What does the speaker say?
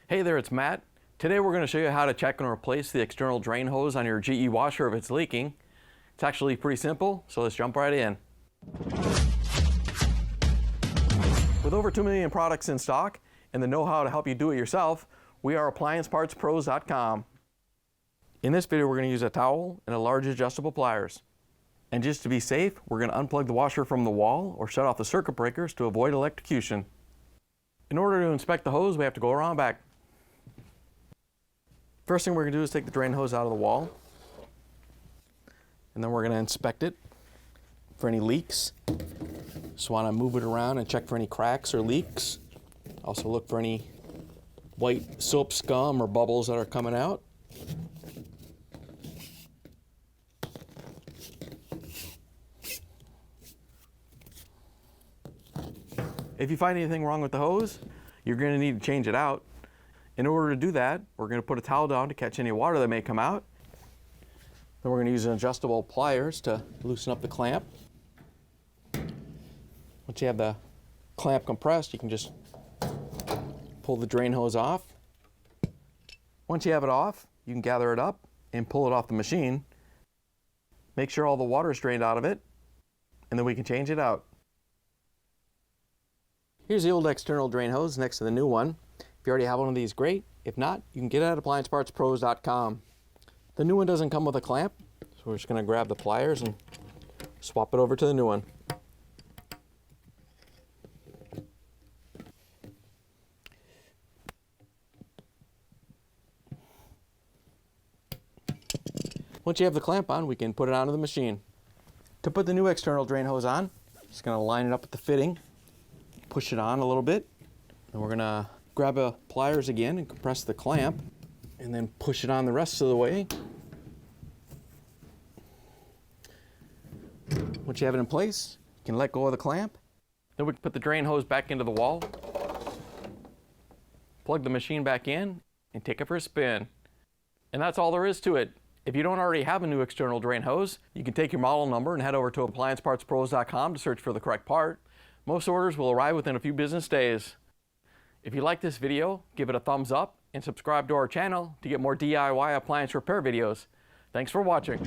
Hey there, it's Matt. Today we're going to show you how to check and replace the external drain hose on your GE washer if it's leaking. It's actually pretty simple, so let's jump right in. With over 2 million products in stock and the know-how to help you do it yourself, we are AppliancePartsPros.com. In this video, we're going to use a towel and a large adjustable pliers. And just to be safe, we're going to unplug the washer from the wall or shut off the circuit breakers to avoid electrocution. In order to inspect the hose, we have to go around back. First thing we're going to do is take the drain hose out of the wall, and then we're going to inspect it for any leaks. Just want to move it around and check for any cracks or leaks. Also look for any white soap scum or bubbles that are coming out. If you find anything wrong with the hose, you're going to need to change it out. In order to do that, we're going to put a towel down to catch any water that may come out. Then we're going to use an adjustable pliers to loosen up the clamp. Once you have the clamp compressed, you can just pull the drain hose off. Once you have it off, you can gather it up and pull it off the machine. Make sure all the water is drained out of it, and then we can change it out. Here's the old external drain hose next to the new one. If you already have one of these, great. If not, you can get it at AppliancePartsPros.com. The new one doesn't come with a clamp, so we're just going to grab the pliers and swap it over to the new one. Once you have the clamp on, we can put it onto the machine. To put the new external drain hose on, just going to line it up with the fitting, push it on a little bit, and we're going to grab a pliers again and compress the clamp, and then push it on the rest of the way. Once you have it in place, you can let go of the clamp. Then we can put the drain hose back into the wall, plug the machine back in, and take it for a spin. And that's all there is to it. If you don't already have a new external drain hose, you can take your model number and head over to AppliancePartsPros.com to search for the correct part. Most orders will arrive within a few business days. If you like this video, give it a thumbs up and subscribe to our channel to get more DIY appliance repair videos. Thanks for watching.